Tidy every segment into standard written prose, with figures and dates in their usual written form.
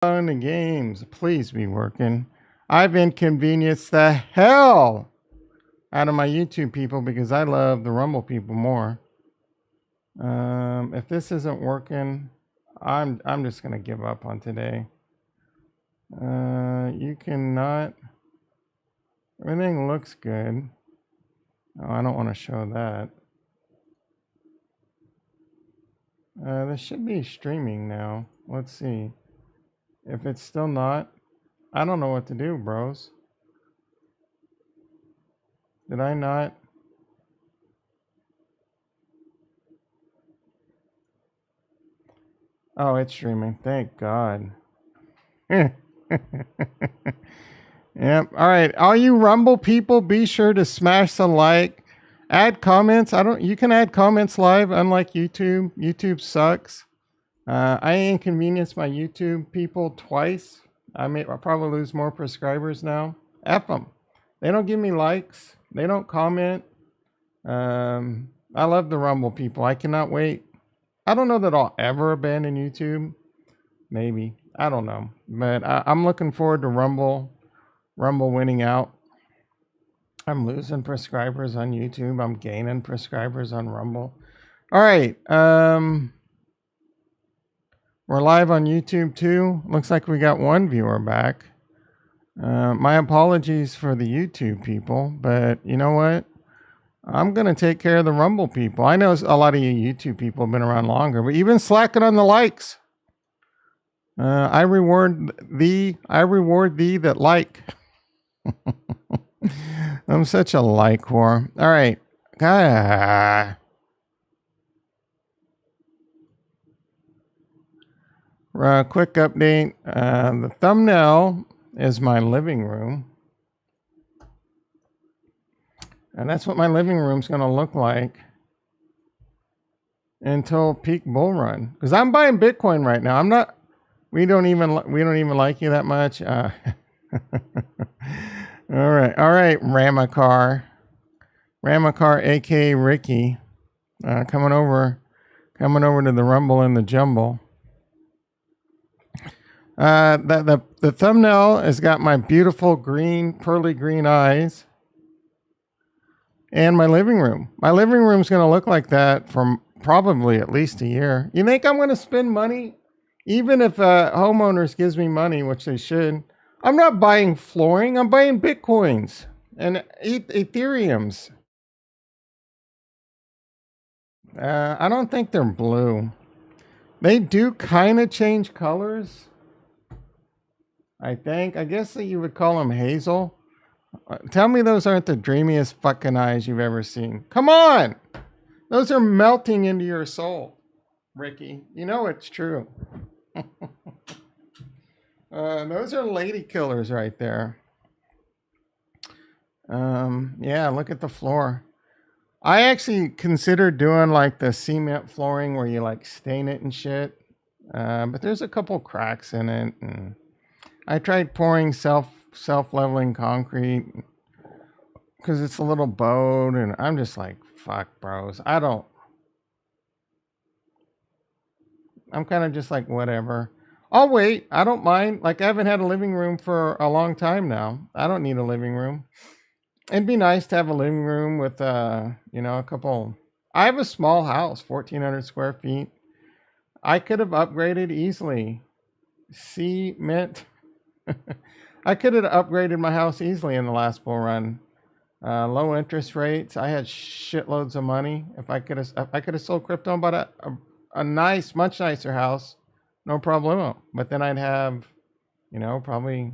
On the games, please be working. I've inconvenienced the hell out of my YouTube people because I love the Rumble people more. If this isn't working, I'm just gonna give up on today. You cannot. Everything looks good. Oh, I don't want to show that. This should be streaming now. Let's see. If it's still not, I don't know what to do, bros. Did I not? Oh, it's streaming. Thank God. Yep. All right. All you Rumble people, be sure to smash the like. Add comments. You can add comments live, unlike YouTube. YouTube sucks. I inconvenienced my YouTube people twice. I'll probably lose more subscribers now. F them. They don't give me likes. They don't comment. I love the Rumble people. I cannot wait. I don't know that I'll ever abandon YouTube. Maybe. I don't know. But I'm looking forward to Rumble winning out. I'm losing subscribers on YouTube. I'm gaining subscribers on Rumble. All right. We're live on YouTube too. Looks like we got one viewer back. My apologies for the YouTube people, but you know what? I'm going to take care of the Rumble people. I know a lot of you YouTube people have been around longer, but you've been slacking on the likes. I reward thee that like. I'm such a like whore. All right. Quick update. The thumbnail is my living room. And that's what my living room's going to look like until peak bull run. Because I'm buying Bitcoin right now. We don't even like you that much. All right, Ramakar, aka Ricky, coming over to the Rumble and the Jumble. The thumbnail has got my beautiful pearly green eyes, and my living room. My living room's going to look like that for probably at least a year. You think I'm going to spend money? Even if homeowners gives me money, which they should, I'm not buying flooring. I'm buying Bitcoins and Ethereums. I don't think they're blue. They do kind of change colors. I guess that you would call them hazel. Tell me those aren't the dreamiest fucking eyes you've ever seen. Come on! Those are melting into your soul, Ricky. You know it's true. Those are lady killers right there. Yeah, look at the floor. I actually considered doing like the cement flooring where you like stain it and shit. But there's a couple cracks in it, and I tried pouring self-leveling concrete because it's a little bowed, and I'm just like, fuck, bros. I'm kind of just like, whatever. I'll wait. I don't mind. Like, I haven't had a living room for a long time now. I don't need a living room. It'd be nice to have a living room with, a couple. I have a small house, 1,400 square feet. I could have upgraded easily. Cement. I could have upgraded my house easily in the last bull run. Low interest rates. I had shitloads of money. If I could have sold crypto and bought a nice, much nicer house, no problemo. But then I'd have, probably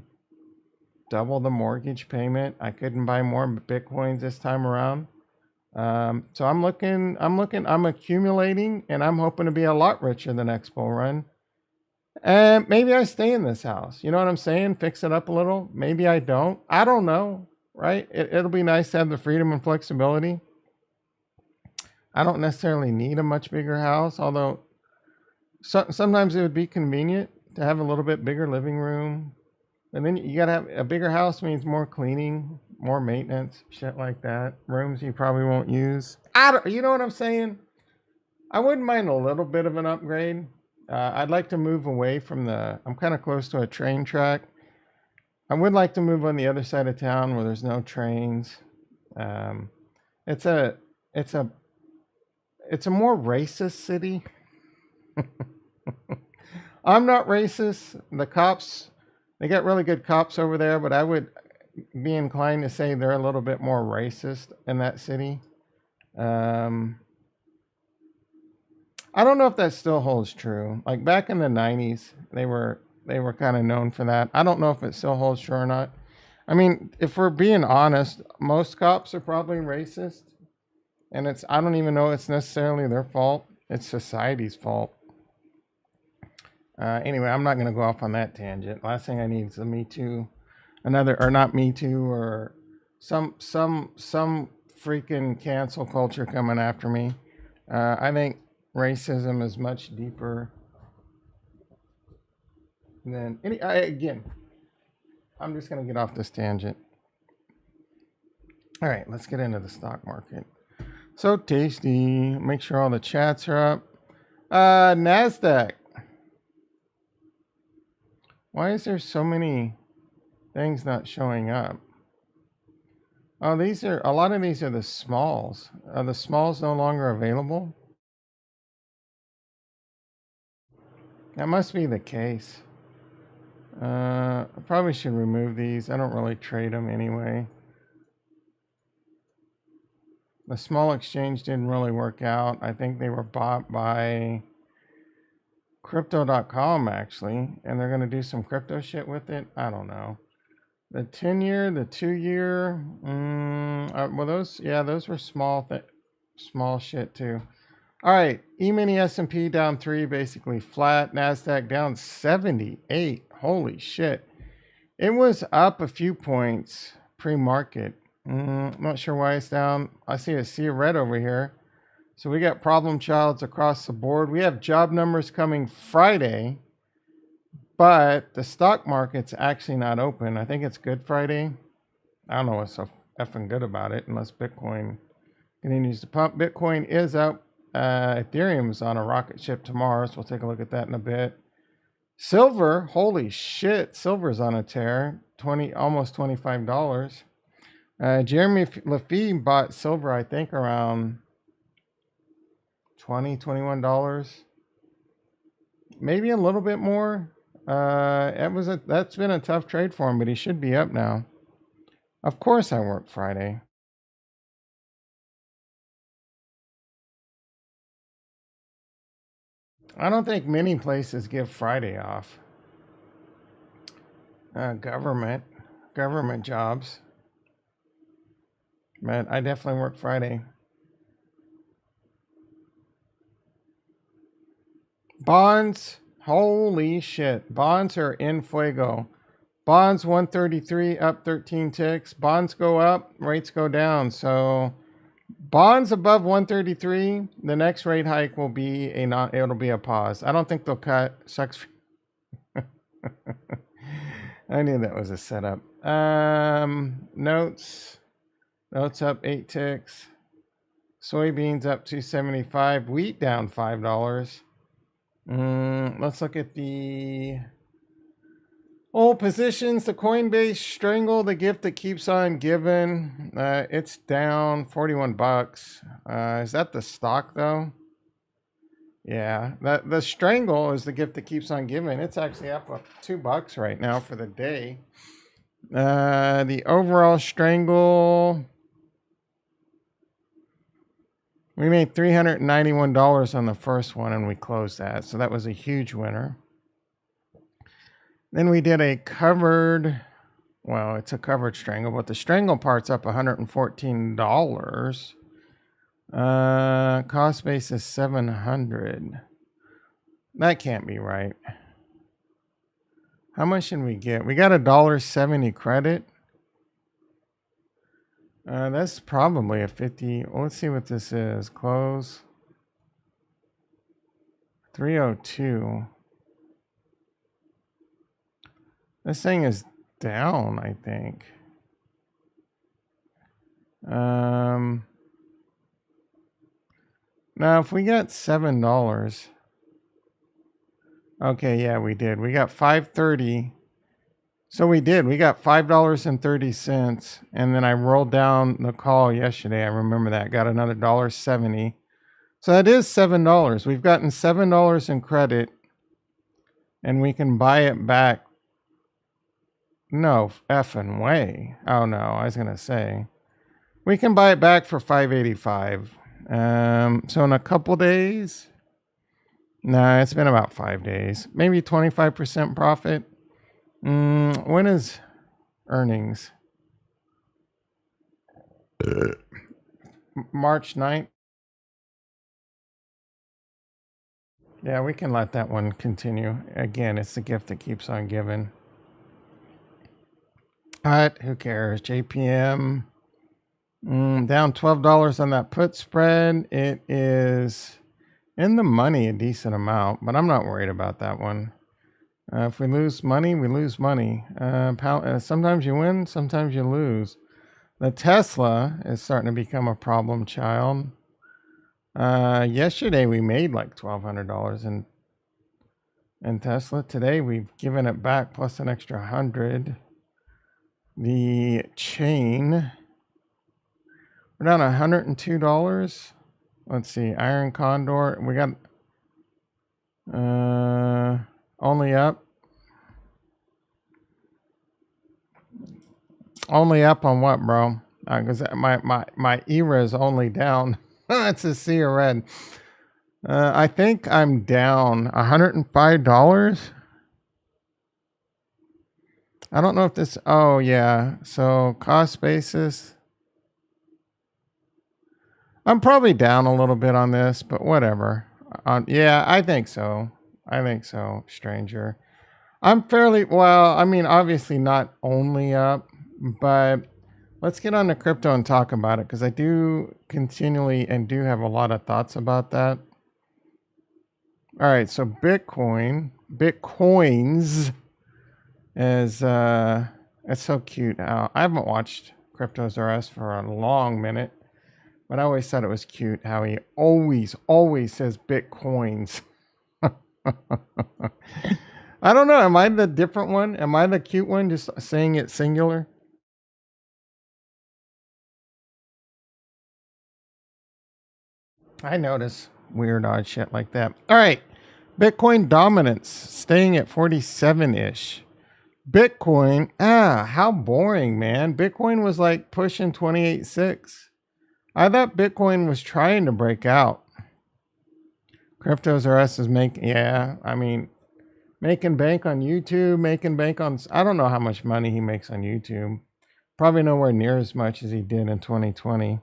double the mortgage payment. I couldn't buy more Bitcoins this time around. So I'm accumulating, and I'm hoping to be a lot richer the next bull run. And maybe I stay in this house. You know what I'm saying? Fix it up a little. Maybe I don't. I don't know, right? It'll be nice to have the freedom and flexibility. I don't necessarily need a much bigger house, although sometimes it would be convenient to have a little bit bigger living room. And then you got to have a bigger house means more cleaning, more maintenance, shit like that. Rooms you probably won't use. You know what I'm saying? I wouldn't mind a little bit of an upgrade. I'd like to move away from I'm kind of close to a train track. I would like to move on the other side of town where there's no trains. Um, it's a, it's a, it's a more racist city. I'm not racist. The cops, they got really good cops over there, but I would be inclined to say they're a little bit more racist in that city. Um, I don't know if that still holds true. Like back in the '90s, they were kind of known for that. I don't know if it still holds true or not. I mean, if we're being honest, most cops are probably racist, and I don't even know it's necessarily their fault. It's society's fault. Anyway, I'm not going to go off on that tangent. Last thing I need is a Me Too, another or not Me Too or some freaking cancel culture coming after me. I think racism is much deeper than any. Again, I'm just going to get off this tangent. All right, let's get into the stock market. So tasty. Make sure all the chats are up. Nasdaq. Why is there so many things not showing up? Oh, a lot of these are the smalls. Are the smalls no longer available? That must be the case. I probably should remove these. I don't really trade them anyway. The small exchange didn't really work out. I think they were bought by crypto.com actually, and they're going to do some crypto shit with it. I don't know. The 10-year, the 2-year, well, those were small shit too. All right, E-mini S&P down 3, basically flat. NASDAQ down 78. Holy shit. It was up a few points pre-market. Not sure why it's down. I see a sea of red over here. So we got problem childs across the board. We have job numbers coming Friday, but the stock market's actually not open. I think it's Good Friday. I don't know what's so effing good about it unless Bitcoin continues to pump. Bitcoin is up. Ethereum's on a rocket ship tomorrow, so we'll take a look at that in a bit. Silver, holy shit, silver's on a tear. Almost $25. Jeremy Lafee bought silver, I think, around $21, maybe a little bit more. That's been a tough trade for him, but he should be up now. Of course, I work Friday. I don't think many places give Friday off. Government jobs. But I definitely work Friday. Bonds, holy shit. Bonds are in fuego. Bonds 133 up 13 ticks. Bonds go up, rates go down. So bonds above 133, the next rate hike will be it'll be a pause. I don't think they'll cut. Sucks. I knew that was a setup. Notes up 8 ticks. Soybeans up 275. Wheat down $5. Let's look at the old positions. The Coinbase Strangle, the gift that keeps on giving. It's down 41 bucks. Is that the stock though? Yeah, the Strangle is the gift that keeps on giving. It's actually up $2 right now for the day. The overall Strangle, we made $391 on the first one and we closed that. So that was a huge winner. Then we did a covered, well, it's a covered strangle, but the strangle part's up $114. Cost base is $700. That can't be right. How much did we get? We got $1.70 credit. That's probably a 50. Well, let's see what this is. Close. 302. This thing is down, I think. Now if we got $7, Okay, yeah, we did. We got 530. So we did. We got $5.30, and then I rolled down the call yesterday. I remember that. Got another $1.70. So that is $7. We've gotten $7 in credit, and we can buy it back. No effing way. Oh no, I was gonna say we can buy it back for 585. So in a couple days. Nah, it's been about 5 days. Maybe 25% profit. When is earnings? March 9th. Yeah, we can let that one continue. Again, it's the gift that keeps on giving. But who cares? JPM down $12 on that put spread. It is in the money a decent amount, but I'm not worried about that one. If we lose money, we lose money. Sometimes you win, sometimes you lose. The Tesla is starting to become a problem child. Yesterday we made like $1,200 in Tesla. Today we've given it back plus an extra 100. The chain, we're down $102. Let's see, Iron Condor, we got only up. Only up on what, bro? Because my ERA is only down. That's a sea of red. I think I'm down $105. I don't know if this. Oh yeah. So cost basis. I'm probably down a little bit on this, but whatever. Yeah, I think so. I think so, stranger. I'm fairly well. I mean, obviously not only up, but let's get on to crypto and talk about it because I do continually and do have a lot of thoughts about that. All right, so Bitcoins is it's so cute. I haven't watched Cryptos R Us for a long minute, but I always thought it was cute how he always says Bitcoins. I don't know. Am I the different one? Am I the cute one just saying it singular? I notice weird odd shit like that. All right. Bitcoin dominance staying at 47-ish. Bitcoin, how boring, man. Bitcoin was like pushing 28.6. I thought Bitcoin was trying to break out. Cryptos R Us is making, yeah, I mean, making bank on YouTube, making bank on, I don't know how much money he makes on YouTube. Probably nowhere near as much as he did in 2020.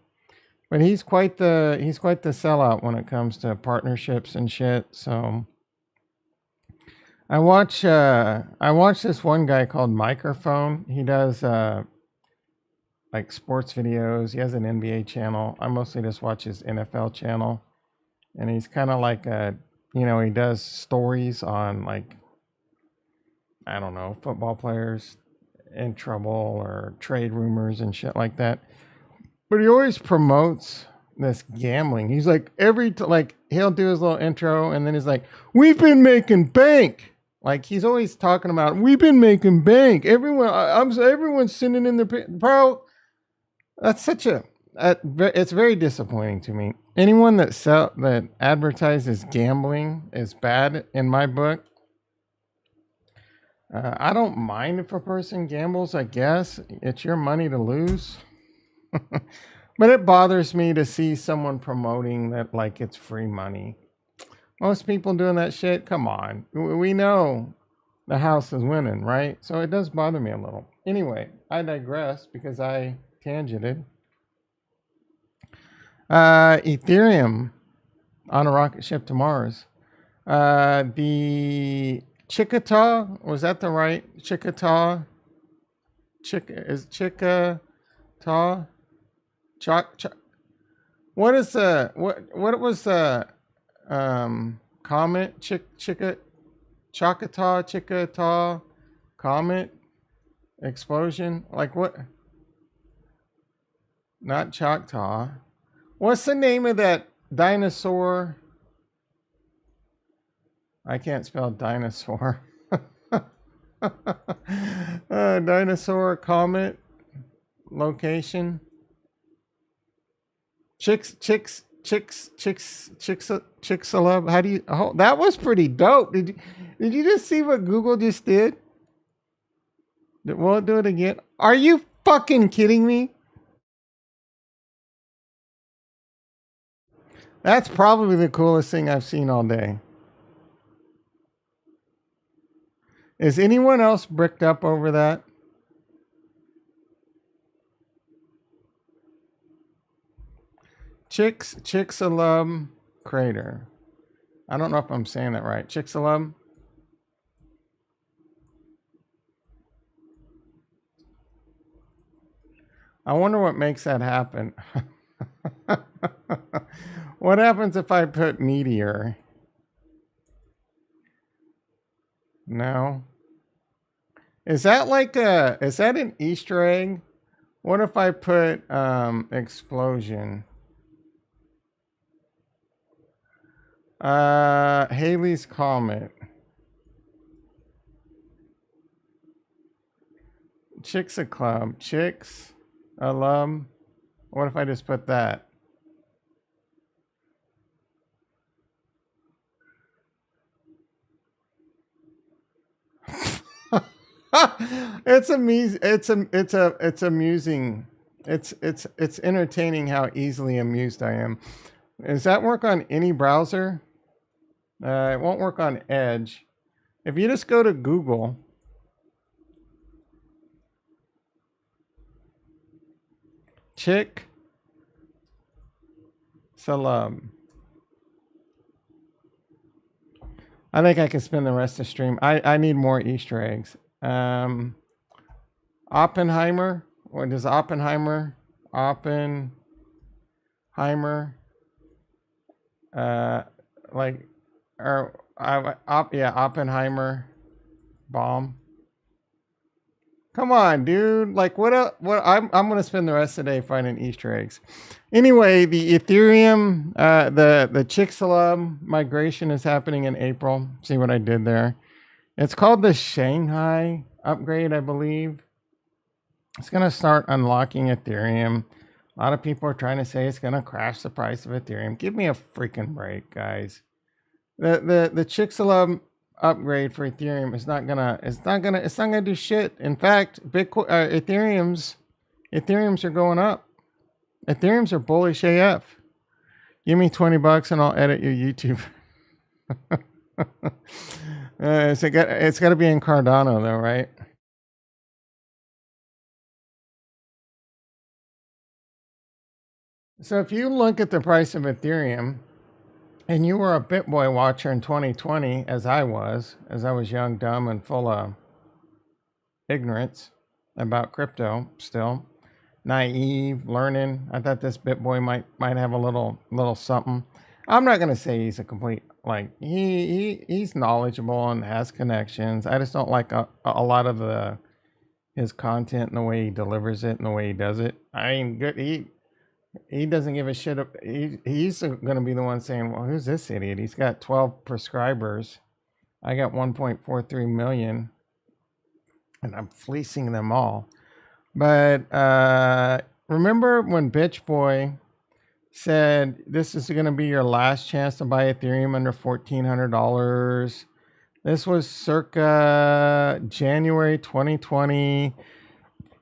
But he's quite the sellout when it comes to partnerships and shit. So I watch this one guy called Microphone. He does like sports videos. He has an NBA channel. I mostly just watch his NFL channel. And he's kind of like he does stories on like I don't know, football players in trouble or trade rumors and shit like that. But he always promotes this gambling. He's like like he'll do his little intro and then he's like, "We've been making bank." Like he's always talking about, "We've been making bank." Everyone's sitting in their bro. That's such a it's very disappointing to me. Anyone that advertises gambling is bad in my book. I don't mind if a person gambles. I guess it's your money to lose. But it bothers me to see someone promoting that like it's free money. Most people doing that shit, come on. We know the house is winning, right? So it does bother me a little. Anyway, I digress because I tangented. Ethereum on a rocket ship to Mars. The Chickasaw, was that the right Chickasaw? Chickasaw? What is what was the comment? Chickasaw comet explosion? Like what? Not Choctaw. What's the name of that dinosaur? I can't spell dinosaur. Dinosaur comet location. Chicks-a-love. How do you? Oh, that was pretty dope. Did you just see what Google just did? Will it do it again? Are you fucking kidding me? That's probably the coolest thing I've seen all day. Is anyone else bricked up over that? Chicks-a-love crater. I don't know if I'm saying that right. Chicks-a-love. I wonder what makes that happen. What happens if I put meteor? No. Is that like is that an Easter egg? What if I put explosion? Haley's Comet. Chicks a club. Chicks alum. What if I just put that? It's amusing. It's amusing. It's entertaining how easily amused I am. Does that work on any browser? It won't work on Edge. If you just go to Google, Chick Salum. I think I can spend the rest of the stream. I need more Easter eggs. Oppenheimer. What is Oppenheimer? Oppenheimer. Like, or yeah, Oppenheimer bomb. Come on, dude. Like, what? I'm gonna spend the rest of the day finding Easter eggs. Anyway, the Ethereum, the Chicxulub migration is happening in April. See what I did there? It's called the Shanghai upgrade, I believe. It's gonna start unlocking Ethereum. A lot of people are trying to say it's gonna crash the price of Ethereum. Give me a freaking break, guys. The Chicxulub upgrade for Ethereum is not gonna do shit. In fact, Bitcoin Ethereums are going up. Ethereums are bullish AF. Give me $20 and I'll edit your YouTube. It's got to be in Cardano though, right? So if you look at the price of Ethereum, and you were a BitBoy watcher in 2020, as I was young, dumb, and full of ignorance about crypto, still naive, learning. I thought this BitBoy might have a little something. I'm not gonna say he's a complete he's knowledgeable and has connections. I just don't like a lot of his content and the way he delivers it and the way he does it. I mean, good. He doesn't give a shit. He's going to be the one saying, well, who's this idiot? He's got 12 prescribers. I got 1.43 million and I'm fleecing them all. But remember when Bitch Boy said this is going to be your last chance to buy Ethereum under $1,400? This was circa January 2020.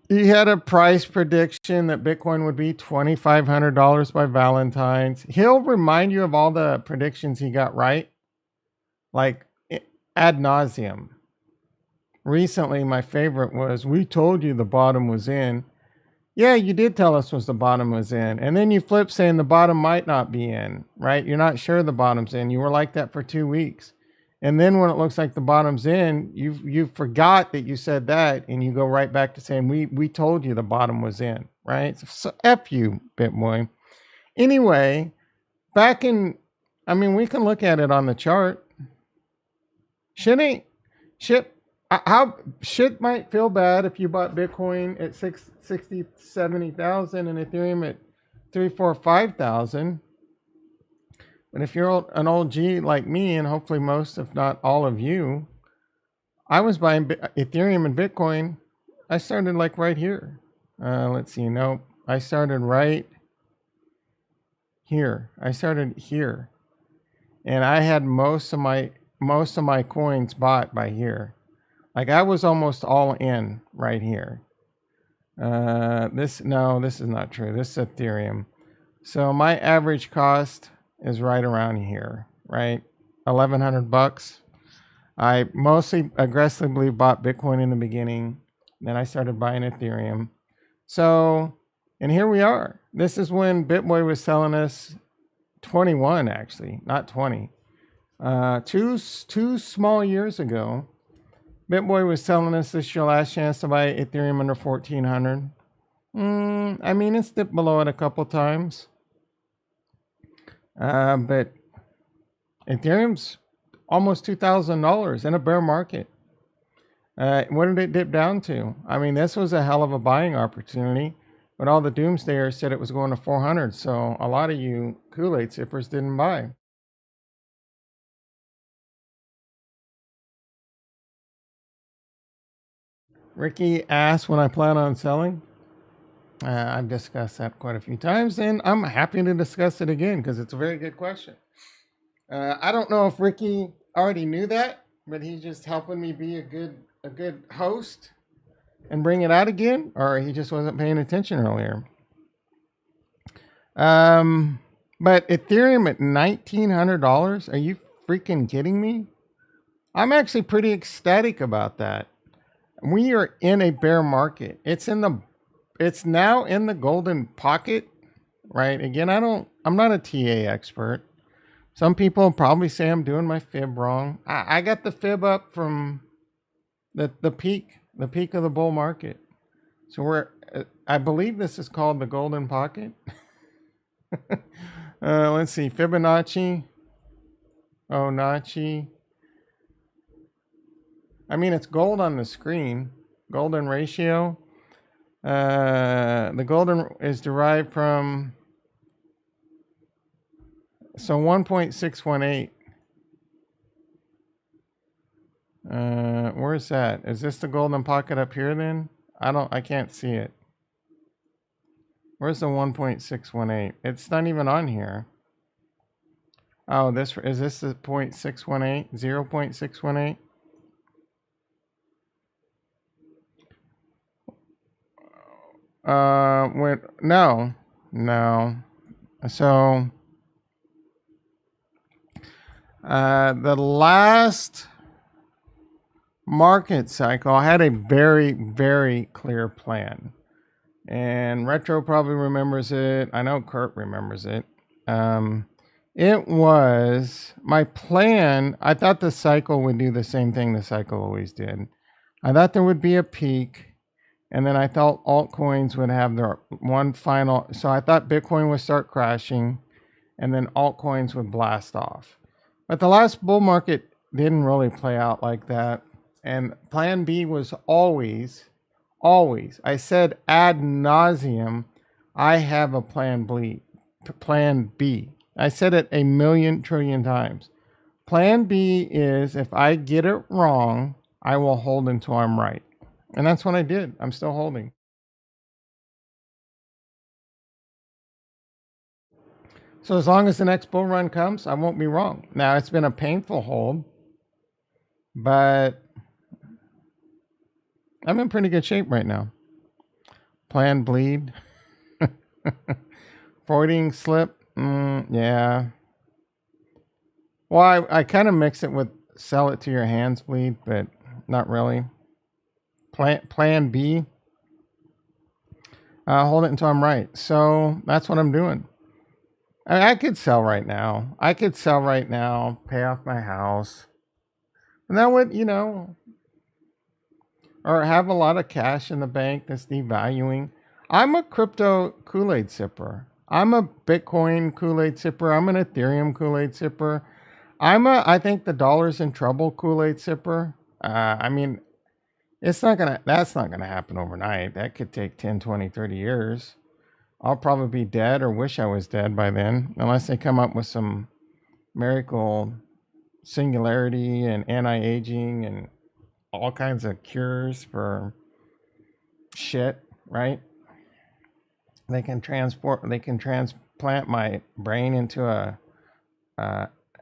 He had a price prediction that Bitcoin would be $2,500 by Valentine's. He'll remind you of all the predictions he got right, like ad nauseum. Recently, my favorite was, we told you the bottom was in. Yeah, you did tell us the bottom was in. And then you flip saying the bottom might not be in, right? You're not sure the bottom's in. You were like that for 2 weeks. And then when it looks like the bottom's in, you forgot that you said that, and you go right back to saying, we told you the bottom was in, right? So F you, BitBoy. Anyway, we can look at it on the chart. Shit might feel bad if you bought Bitcoin at 60, 70,000 and Ethereum at 3, 4, 5,000. But if you're an old G like me, and hopefully most, if not all of you, I was buying Ethereum and Bitcoin. I started like right here. Let's see. Nope. I started right here. I started here, and I had most of my coins bought by here. Like I was almost all in right here. This is not true. This is Ethereum. So my average cost is right around here, right? $1,100. I mostly aggressively bought Bitcoin in the beginning. Then I started buying Ethereum. So, and here we are. This is when BitBoy was selling us 21, actually, not 20. Two small years ago, BitBoy was telling us this is your last chance to buy Ethereum under 1400. I mean, it's dipped below it a couple times. But Ethereum's almost $2,000 in a bear market. What did it dip down to? I mean, this was a hell of a buying opportunity, but all the doomsdayers said it was going to 400. So a lot of you Kool-Aid sippers didn't buy. Ricky asked when I plan on selling. I've discussed that quite a few times, and I'm happy to discuss it again because it's a very good question. I don't know if Ricky already knew that, but he's just helping me be a good host and bring it out again, or he just wasn't paying attention earlier. But Ethereum at $1,900? Are you freaking kidding me? I'm actually pretty ecstatic about that. We are in a bear market. It's now in the golden pocket, right? Again, I'm not a TA expert. Some people probably say I'm doing my fib wrong. I got the fib up from the peak of the bull market. So I believe this is called the golden pocket. Let's see, Fibonacci. Oh, Nachi. I mean, it's gold on the screen. Golden ratio. The golden is derived from 1.618. Where's that? Is this the golden pocket up here then? I can't see it. Where's the 1.618? It's not even on here. Oh, is this the 0.618? 0.618? No. So, the last market cycle, I had a very, very clear plan. And Retro probably remembers it. I know Kurt remembers it. It was my plan. I thought the cycle would do the same thing the cycle always did. I thought there would be a peak, and then I thought altcoins would have their one final. So I thought Bitcoin would start crashing, and then altcoins would blast off. But the last bull market didn't really play out like that. And plan B was always, I said ad nauseum, I have a plan B. I said it a million trillion times. Plan B is if I get it wrong, I will hold until I'm right. And that's what I did. I'm still holding. So as long as the next bull run comes, I won't be wrong. Now, it's been a painful hold, but I'm in pretty good shape right now. Plan bleed. Forwarding slip. Yeah. Well, I kind of mix it with sell it to your hands bleed, but not really. Plan B. Hold it until I'm right. So that's what I'm doing. I could sell right now. Pay off my house. And that would, or have a lot of cash in the bank that's devaluing. I'm a crypto Kool-Aid sipper. I'm a Bitcoin Kool-Aid sipper. I'm an Ethereum Kool-Aid sipper. I think the dollar's in trouble Kool-Aid sipper. I mean, that's not gonna happen overnight. That could take 10, 20, 30 years. I'll probably be dead or wish I was dead by then, unless they come up with some miracle singularity and anti-aging and all kinds of cures for shit, right? They can transplant my brain into a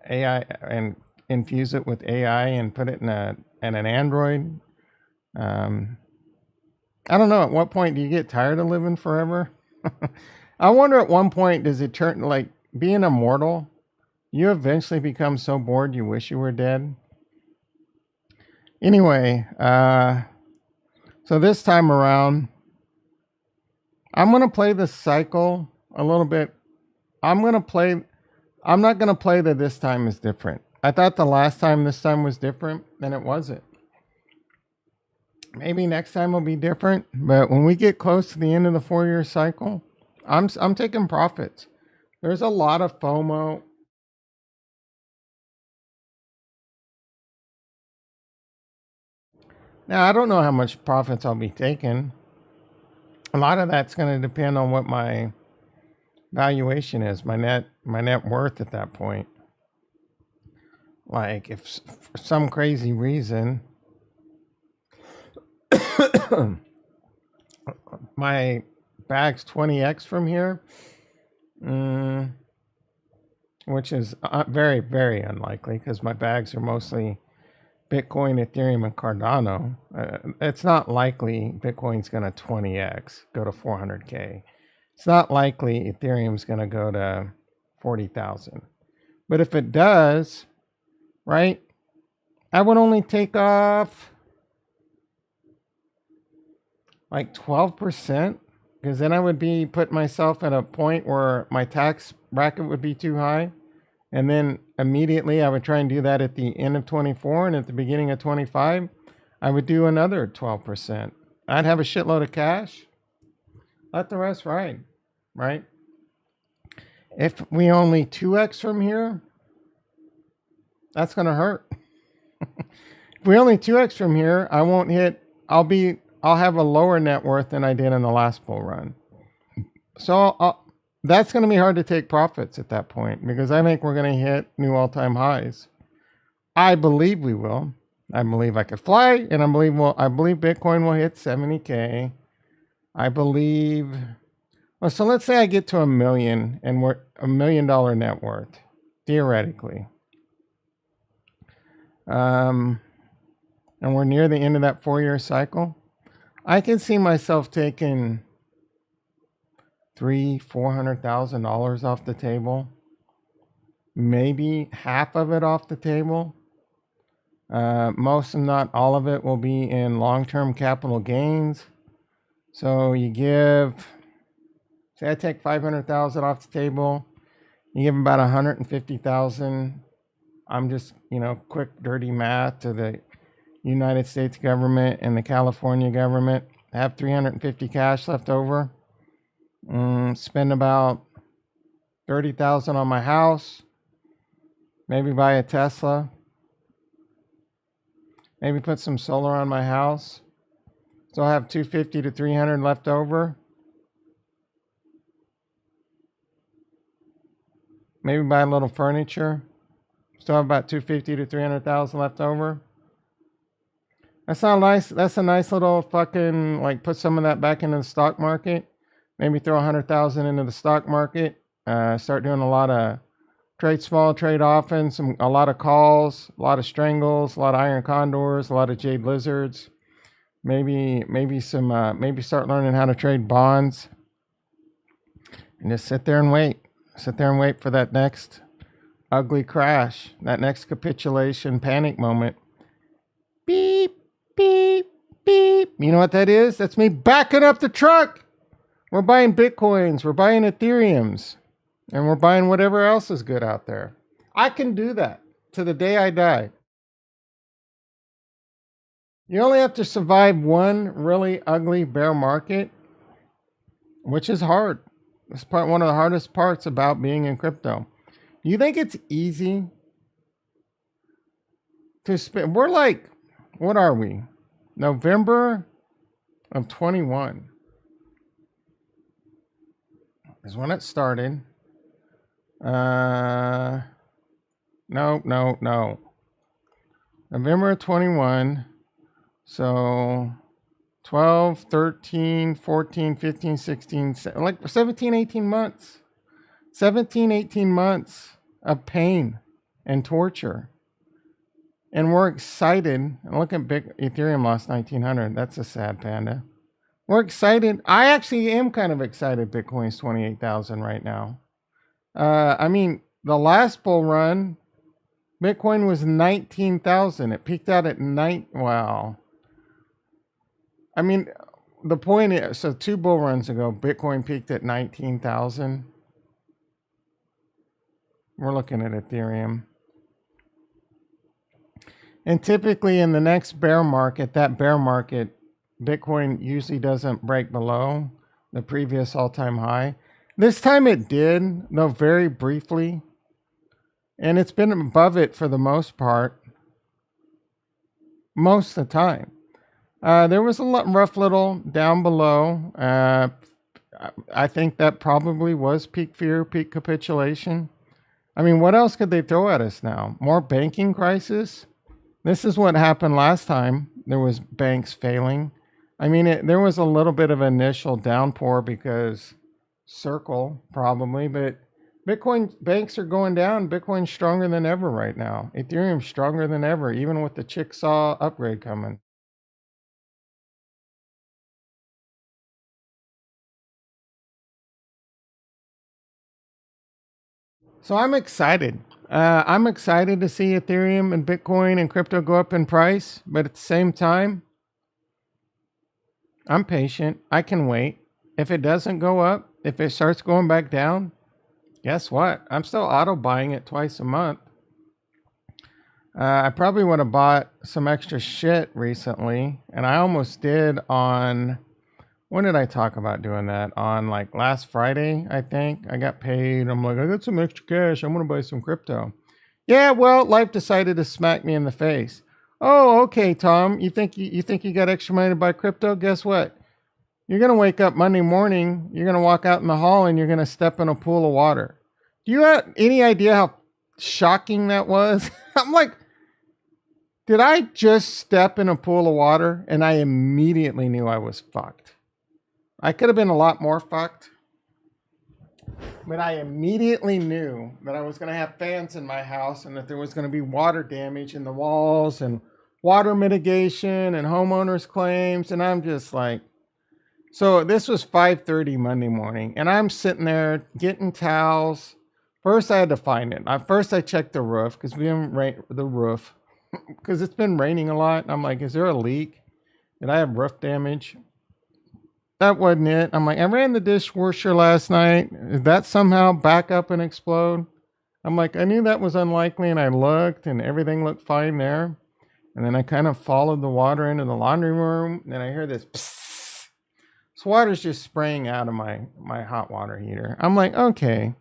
AI and infuse it with AI and put it in an Android. Um, I don't know. At what point do you get tired of living forever? I wonder at one point does it turn like being immortal? You eventually become so bored you wish you were dead. Anyway, so this time around, I'm gonna play the cycle a little bit. I'm gonna play. I'm not gonna play that this time is different. I thought the last time this time was different, and it wasn't. Maybe next time will be different, but when we get close to the end of the 4-year cycle, I'm taking profits. There's a lot of FOMO. Now I don't know how much profits I'll be taking. A lot of that's going to depend on what my valuation is, my net worth at that point. Like if for some crazy reason my bag's 20x from here, mm, which is very, very unlikely because my bags are mostly Bitcoin, Ethereum, and Cardano. It's not likely Bitcoin's going to 20x, go to 400K. It's not likely Ethereum's going to go to 40,000. But if it does, right, I would only take off like 12%, because then I would be put myself at a point where my tax bracket would be too high. And then immediately I would try and do that at the end of 24, and at the beginning of 25, I would do another 12%. I'd have a shitload of cash. Let the rest ride, right? If we only 2x from here, that's going to hurt. If we only 2x from here, I won't hit, I'll have a lower net worth than I did in the last bull run. So that's going to be hard to take profits at that point because I think we're going to hit new all-time highs. I believe we will. I believe I could fly, and I believe Bitcoin will hit 70K. I believe. Well, so let's say I get to $1 million and we're $1 million net worth, theoretically. And we're near the end of that 4-year cycle. I can see myself taking $400,000 off the table, maybe half of it off the table. Most and not all of it will be in long-term capital gains. So you say I take 500,000 off the table, you give about 150,000. I'm just, quick dirty math to the United States government and the California government. I have 350 cash left over. Spend about 30,000 on my house. Maybe buy a Tesla. Maybe put some solar on my house. So I have 250 to 300 left over. Maybe buy a little furniture. Still have about 250 to 300,000 left over. That's not nice. That's a nice little fucking, like, put some of that back into the stock market. Maybe throw 100,000 into the stock market. Start doing a lot of trade small, trade often, a lot of calls, a lot of strangles, a lot of iron condors, a lot of jade lizards. Maybe start learning how to trade bonds. And just sit there and wait. Sit there and wait for that next ugly crash, that next capitulation panic moment. Beep, beep, beep. You know what that is? That's me backing up the truck. We're buying Bitcoins, we're buying Ethereums, and we're buying whatever else is good out there. I can do that to the day I die. You only have to survive one really ugly bear market, which is hard. It's one of the hardest parts about being in crypto. You think it's easy to spend? We're like, what are we? November of 21 is when it started. No, no, no. November of 21. So 12, 13, 14, 15, 16, like 17, 18 months. 17, 18 months of pain and torture. And we're excited. And look at big Ethereum lost 1900. That's a sad panda. We're excited. I actually am kind of excited Bitcoin's 28,000 right now. I mean, the last bull run, Bitcoin was 19,000. It peaked out at wow. I mean, the point is, so 2 bull runs ago, Bitcoin peaked at 19,000. We're looking at Ethereum. And typically in the next bear market, that bear market, Bitcoin usually doesn't break below the previous all-time high. This time it did, though very briefly. And it's been above it for the most part, most of the time. There was a rough little down below. I think that probably was peak fear, peak capitulation. I mean, what else could they throw at us now? More banking crisis? This is what happened last time. There was banks failing. I mean, there was a little bit of initial downpour because Circle probably, but Bitcoin banks are going down. Bitcoin's stronger than ever right now. Ethereum's stronger than ever, even with the Chickasaw upgrade coming. So I'm excited. I'm excited to see Ethereum and Bitcoin and crypto go up in price, but at the same time, I'm patient. I can wait. If it doesn't go up, if it starts going back down, guess what? I'm still auto buying it twice a month. I probably would have bought some extra shit recently, and I almost did on. When did I talk about doing that? On like last Friday, I think. I got paid. I'm like, I got some extra cash. I'm going to buy some crypto. Yeah, well, life decided to smack me in the face. Oh, okay, Tom. You think you got extra money to buy crypto? Guess what? You're going to wake up Monday morning, you're going to walk out in the hall, and you're going to step in a pool of water. Do you have any idea how shocking that was? I'm like, did I just step in a pool of water? And I immediately knew I was fucked. I could have been a lot more fucked, but I immediately knew that I was going to have fans in my house and that there was going to be water damage in the walls and water mitigation and homeowners claims. And I'm just like, so this was 5:30 Monday morning, and I'm sitting there getting towels. First, I had to find it. First, I checked the roof because we didn't rain the roof because it's been raining a lot. I'm like, is there a leak? Did I have roof damage? That wasn't it. I'm like, I ran the dishwasher last night. Did that somehow back up and explode? I'm like, I knew that was unlikely, and I looked, and everything looked fine there. And then I kind of followed the water into the laundry room, and I hear this psst. This water's just spraying out of my hot water heater. I'm like, okay.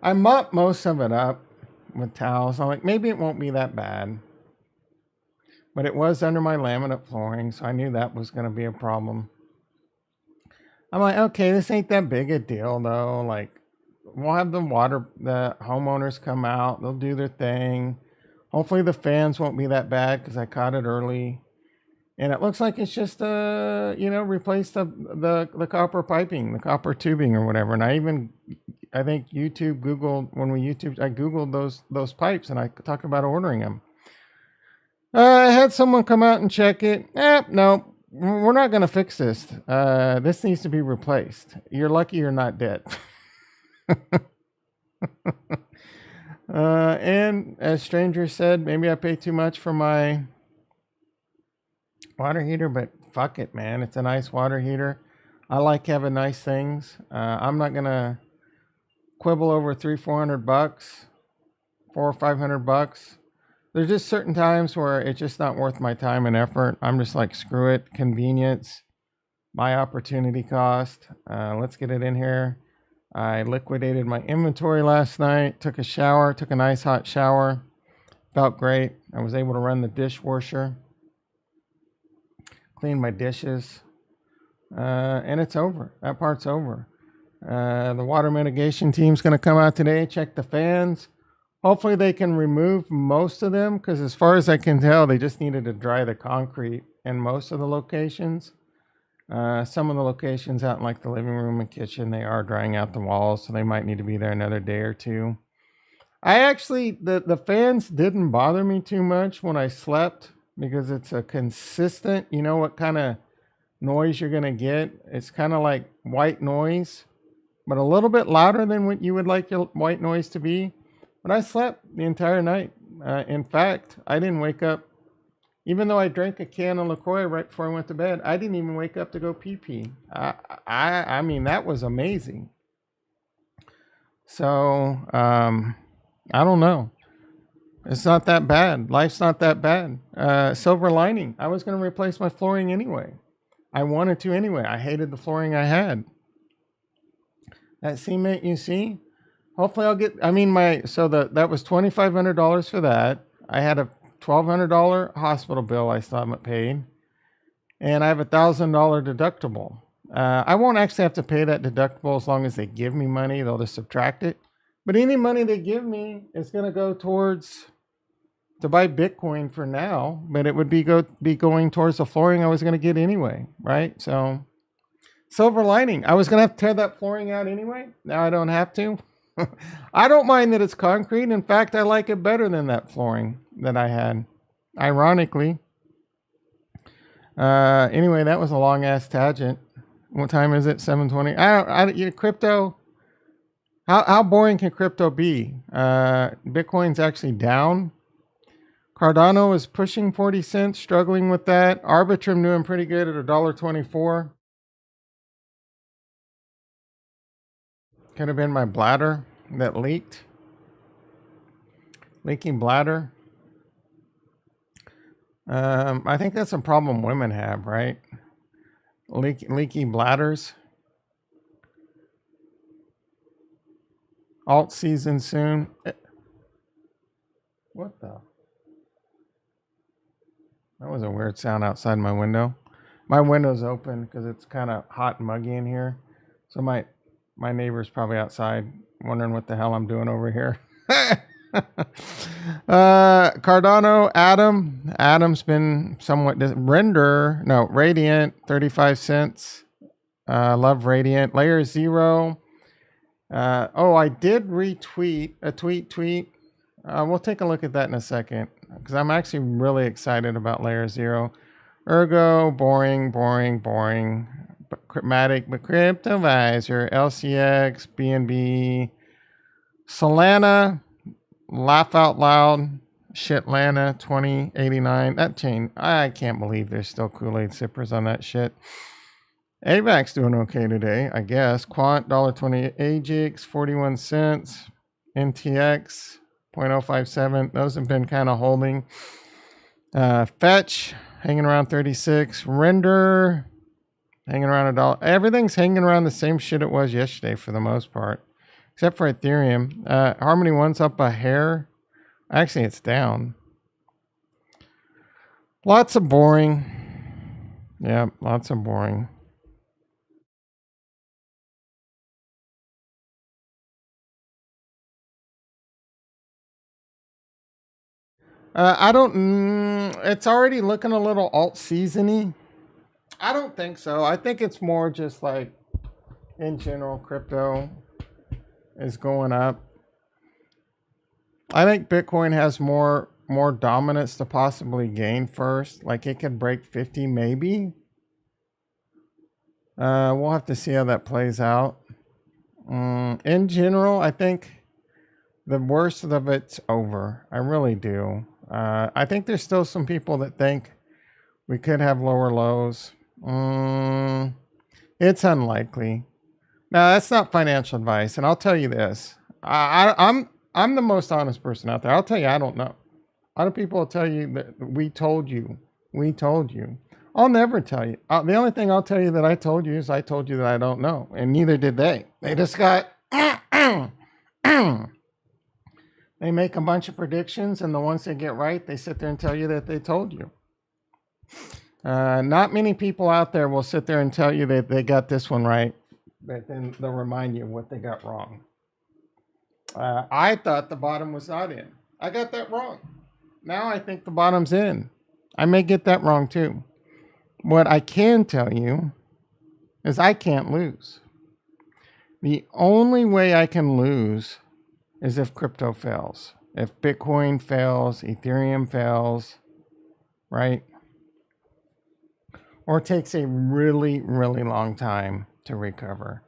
I mopped most of it up with towels. I'm like, maybe it won't be that bad. But it was under my laminate flooring, so I knew that was going to be a problem. I'm like, okay, this ain't that big a deal, though. Like, we'll have the homeowners come out. They'll do their thing. Hopefully the fans won't be that bad because I caught it early. And it looks like it's just replace the copper piping, the copper tubing or whatever. And I think I Googled those pipes and I talked about ordering them. I had someone come out and check it. No, we're not going to fix this. This needs to be replaced. You're lucky you're not dead. And as Stranger said, maybe I pay too much for my water heater, but fuck it, man. It's a nice water heater. I like having nice things. I'm not gonna quibble over $300-400, $400-500. There's just certain times where it's just not worth my time and effort. I'm just like, screw it, convenience, my opportunity cost. Let's get it in here. I liquidated my inventory last night. Took a nice hot shower. Felt great. I was able to run the dishwasher. Clean my dishes, and it's over. That part's over. The water mitigation team's going to come out today, check the fans. Hopefully they can remove most of them, because as far as I can tell, they just needed to dry the concrete in most of the locations. Some of the locations out in like the living room and kitchen, they are drying out the walls, so they might need to be there another day or two. I actually, the fans didn't bother me too much when I slept, because it's a consistent, you know what kind of noise you're going to get. It's kind of like white noise, but a little bit louder than what you would like your white noise to be. But I slept the entire night. In fact, I didn't wake up, even though I drank a can of LaCroix right before I went to bed. I didn't even wake up to go pee. I mean, that was amazing. So, I don't know. It's not that bad. Life's not that bad. Silver lining. I was going to replace my flooring anyway. I wanted to anyway. I hated the flooring I had. That cement you see, hopefully I'll get, I mean, that was $2,500 for that. I had a $1,200 hospital bill I still haven't paid. And I have a $1,000 deductible. I won't actually have to pay that deductible as long as they give me money. They'll just subtract it. But any money they give me is going to go towards to buy Bitcoin for now, but it would be going towards the flooring I was going to get anyway, right? So, silver lining. I was going to have to tear that flooring out anyway. Now I don't have to. I don't mind that it's concrete. In fact, I like it better than that flooring that I had, ironically. Anyway, that was a long ass tangent. What time is it? 7:20. Crypto. How boring can crypto be? Bitcoin's actually down. Cardano is pushing 40 cents, struggling with that. Arbitrum doing pretty good at $1.24. Could have been my bladder that leaked. Leaking bladder. I think that's a problem women have, right? Leaky bladders. Alt season soon. What the? That was a weird sound outside my window. My window's open because it's kind of hot and muggy in here. So my neighbor's probably outside wondering what the hell I'm doing over here. Cardano, Adam's been somewhat Radiant, 35 cents. Love Radiant. Layer 0. I did retweet a tweet. We'll take a look at that in a second, because I'm actually really excited about Layer 0. Ergo, boring. Matic, but Cryptovisor, LCX, BNB, Solana, laugh out loud, Shitlana, 2089. That chain, I can't believe there's still Kool-Aid sippers on that shit. AVAX doing okay today, I guess. Quant, $1.20. AGX, 41 cents. NTX, 0.057. Those have been kind of holding. Fetch, hanging around 36. Render, hanging around $1. Everything's hanging around the same shit it was yesterday for the most part, except for Ethereum. Harmony One's up a hair. Actually, it's down. Lots of boring. Yeah, lots of boring. I don't. It's already looking a little alt seasony. I don't think so. I think it's more just like, in general, crypto is going up. I think Bitcoin has more dominance to possibly gain first. Like it could break 50 maybe. We'll have to see how that plays out. In general, I think the worst of it's over. I really do. I think there's still some people that think we could have lower lows. It's unlikely. Now, that's not financial advice, and I'll tell you this. I'm the most honest person out there. I'll tell you, I don't know. A lot of people will tell you that we told you. I'll never tell you. The only thing I'll tell you that I told you is I told you that I don't know, and neither did they. They just got... They make a bunch of predictions, and the ones they get right, they sit there and tell you that they told you. Not many people out there will sit there and tell you that they got this one right. but then they'll remind you of what they got wrong. I thought the bottom was not in. I got that wrong. Now I think the bottom's in. I may get that wrong too. What I can tell you is I can't lose. The only way I can lose is if crypto fails. If Bitcoin fails, Ethereum fails, right? Or takes a really, really long time to recover.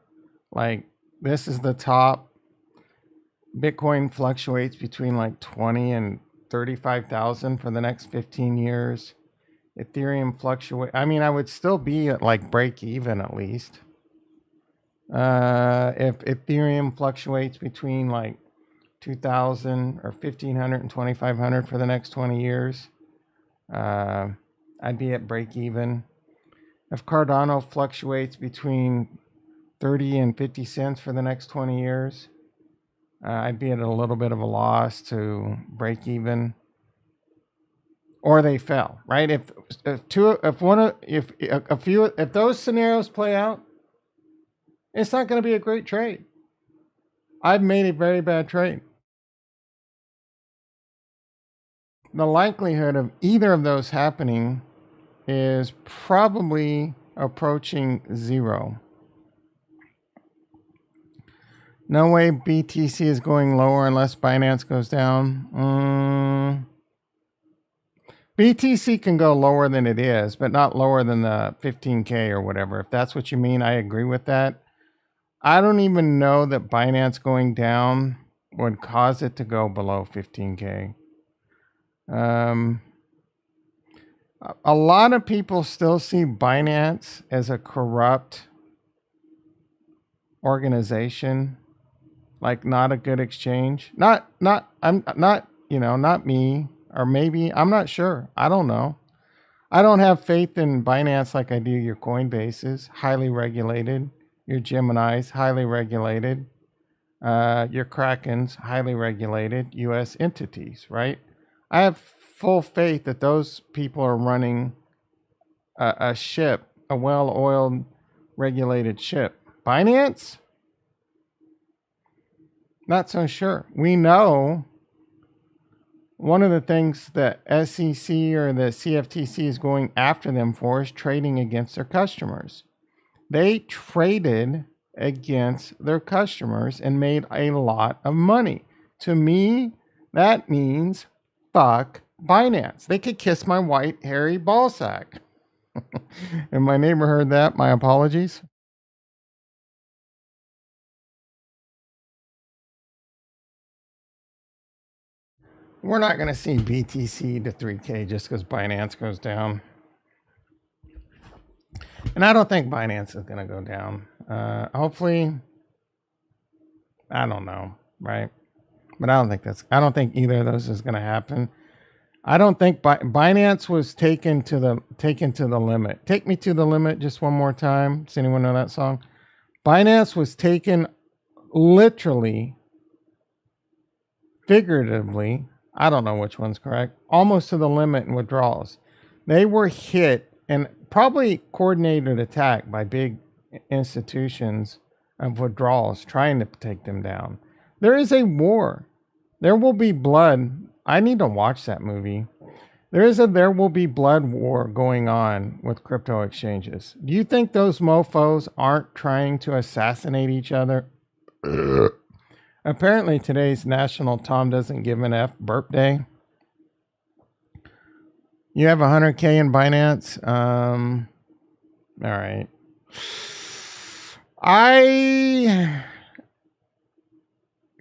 Like, this is the top. Bitcoin fluctuates between like 20 and 35,000 for the next 15 years. Ethereum fluctuate. I mean, I would still be at like break even at least. If Ethereum fluctuates between like 2,000 or 1,500 and 2,500 for the next 20 years, I'd be at break even. If Cardano fluctuates between 30 and 50 cents for the next 20 years, I'd be at a little bit of a loss to break even. Or they fell, right? If those scenarios play out, it's not going to be a great trade. I've made a very bad trade. The likelihood of either of those happening is probably approaching zero. No way BTC is going lower unless Binance goes down. BTC can go lower than it is, but not lower than the 15K or whatever. If that's what you mean, I agree with that. I don't even know that Binance going down would cause it to go below 15K. A lot of people still see Binance as a corrupt organization, like not a good exchange. I'm not, not me, or maybe, I'm not sure. I don't know. I don't have faith in Binance like I do your Coinbases, highly regulated, your Geminis, highly regulated, your Krakens, highly regulated US entities, right? I have full faith that those people are running a ship, a well-oiled, regulated ship. Binance? Not so sure. We know one of the things that SEC or the CFTC is going after them for is trading against their customers. They traded against their customers and made a lot of money. To me, that means fuck Binance. They could kiss my white hairy ball sack. And my neighbor heard that. My apologies. We're not going to see BTC to 3K just because Binance goes down. And I don't think Binance is going to go down. Hopefully, I don't know, right? But I don't think either of those is going to happen. I don't think Binance was taken to the limit. Take me to the limit just one more time. Does anyone know that song? Binance was taken literally, figuratively, I don't know which one's correct, almost to the limit in withdrawals. They were hit and probably coordinated attack by big institutions of withdrawals trying to take them down. There is a war. There will be blood. I need to watch that movie. There will be blood war going on with crypto exchanges. Do you think those mofos aren't trying to assassinate each other? Apparently today's National Tom Doesn't Give an F burp day. You have 100K in Binance. All right. I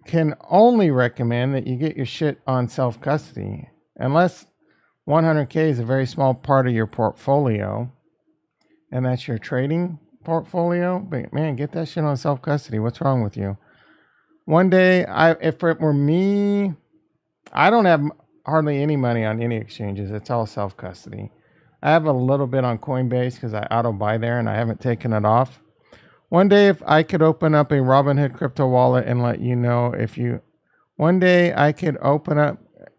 can only recommend that you get your shit on self-custody. Unless 100K is a very small part of your portfolio, and that's your trading portfolio. But man, get that shit on self-custody. What's wrong with you? One day, if it were me, I don't have hardly any money on any exchanges. It's all self-custody. I have a little bit on Coinbase because I auto buy there and I haven't taken it off. One day, if I could open up a Robinhood crypto wallet and let you know one day I could open up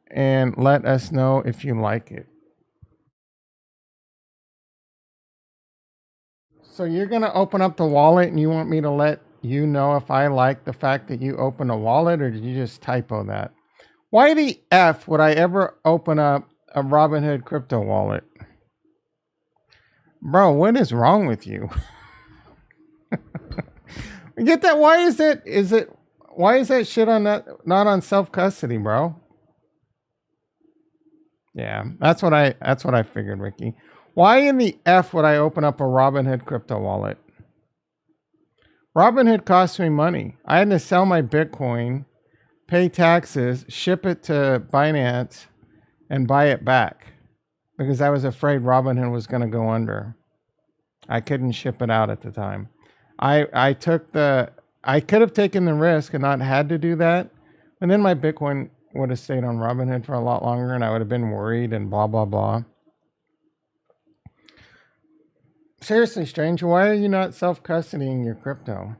and let us know if you like it. So you're gonna open up the wallet and you want me to let you know if I like the fact that you open a wallet, or did you just typo that? Why the F would I ever open up a Robinhood crypto wallet? Bro, what is wrong with you? Get that? Why is it? Why is that shit on that not on self custody, bro? Yeah, that's what I figured, Ricky. Why in the F would I open up a Robinhood crypto wallet? Robinhood cost me money. I had to sell my Bitcoin, pay taxes, ship it to Binance, and buy it back because I was afraid Robinhood was going to go under. I couldn't ship it out at the time. I took the I could have taken the risk and not had to do that, and then my Bitcoin would have stayed on Robinhood for a lot longer, and I would have been worried and blah blah blah. Seriously, stranger, why are you not self custodying your crypto?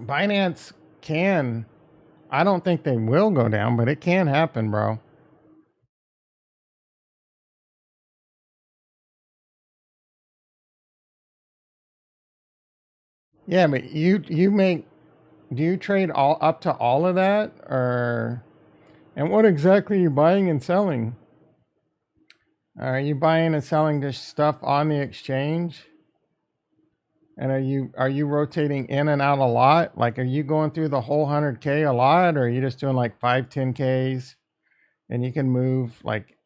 Binance can. I don't think they will go down, but it can happen, bro. Yeah, but you make do you trade all up to all of that, or and what exactly are you buying and selling? Are you buying and selling this stuff on the exchange? And are you rotating in and out a lot? Like, are you going through the whole 100K a lot, or are you just doing like 5, 10Ks, and you can move like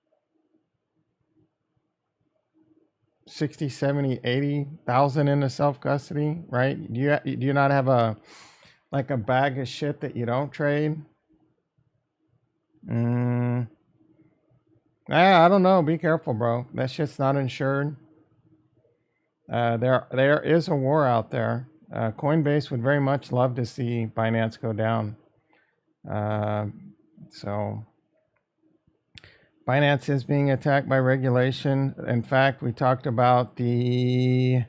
60, 70, 80,000 into self custody, right? Do you not have a like a bag of shit that you don't trade? Mm, I don't know. Be careful, bro. That shit's not insured. There is a war out there. Coinbase would very much love to see Binance go down. Uh, so Binance is being attacked by regulation. In fact, we talked about the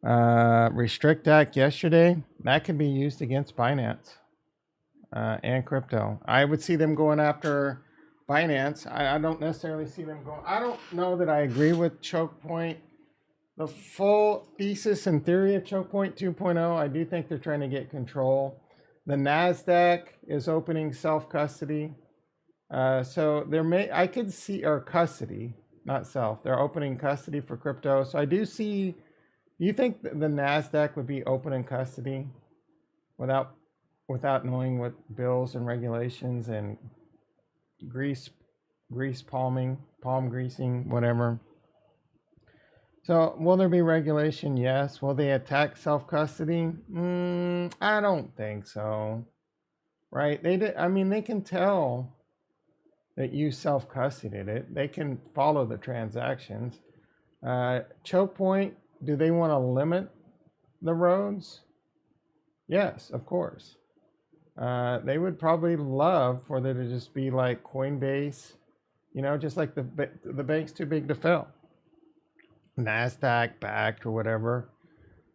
Restrict Act yesterday. That could be used against Binance and crypto. I would see them going after Binance. I don't necessarily see them going. I don't know that I agree with Choke Point. The full thesis and theory of Choke Point 2.0, I do think they're trying to get control. The NASDAQ is opening self custody. So I could see, or custody, not self. They're opening custody for crypto. So I do see. Do you think the Nasdaq would be open in custody without knowing what bills and regulations and grease palm greasing, whatever? So will there be regulation? Yes. Will they attack self custody? I don't think so. Right? They did. I mean, they can tell that you self custodied it. They can follow the transactions. Choke point. Do they want to limit the roads? Yes, of course. They would probably love for there to just be like Coinbase, just like the bank's too big to fail. NASDAQ backed or whatever.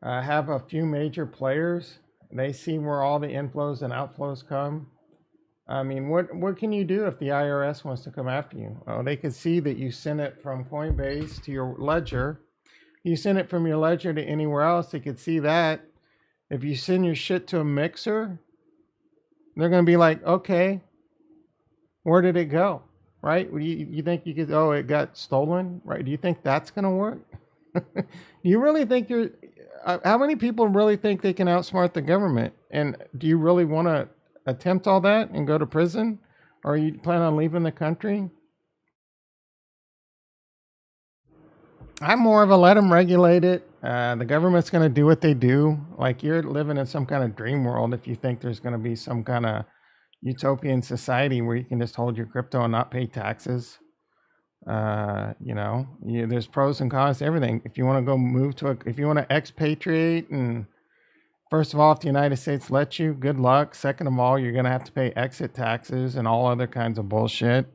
Have a few major players. They see where all the inflows and outflows come. I mean, what can you do if the IRS wants to come after you? Oh, they could see that you sent it from Coinbase to your ledger. You send it from your ledger to anywhere else. They could see that. If you send your shit to a mixer, they're going to be like, okay, where did it go? Right? You think you could, oh, it got stolen? Right? Do you think that's going to work? Do you really think how many people really think they can outsmart the government? And do you really want to attempt all that and go to prison? Or you plan on leaving the country? I'm more of a let them regulate it. The government's going to do what they do. Like, you're living in some kind of dream world if you think there's going to be some kind of utopian society where you can just hold your crypto and not pay taxes. There's pros and cons to everything. If you want to go move if you want to expatriate, and first of all, if the United States lets you, good luck. Second of all, you're going to have to pay exit taxes and all other kinds of bullshit.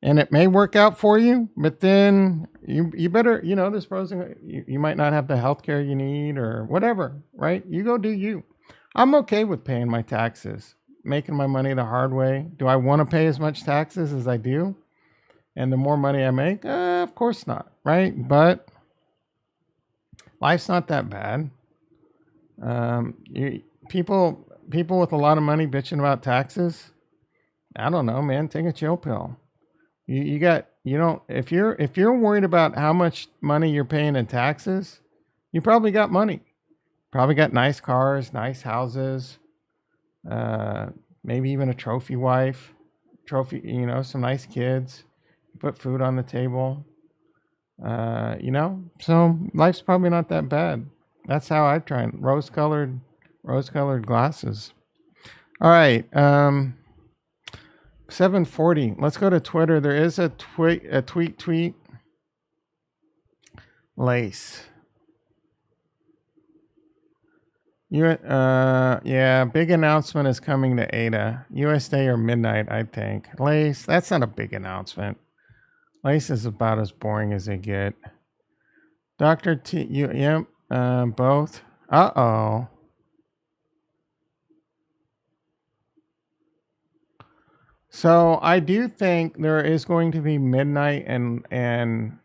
And it may work out for you, but then you better, there's pros and you might not have the health care you need or whatever, right? You go do you. I'm okay with paying my taxes, making my money the hard way. Do I want to pay as much taxes as I do? and the more money I make, of course not, right? But life's not that bad. People with a lot of money bitching about taxes. I don't know, man. Take a chill pill. You got you don't if you're worried about how much money you're paying in taxes, you probably got money. Probably got nice cars, nice houses, uh, maybe even a trophy wife, some nice kids. Put food on the table. So life's probably not that bad. That's how I try and rose colored glasses. All right. 740. Let's go to Twitter. There is a tweet lace. Yeah, big announcement is coming to Ada. US Day or midnight, I think. Lace, that's not a big announcement. Lace is about as boring as they get. Dr. T, both. Uh-oh. So I do think there is going to be midnight and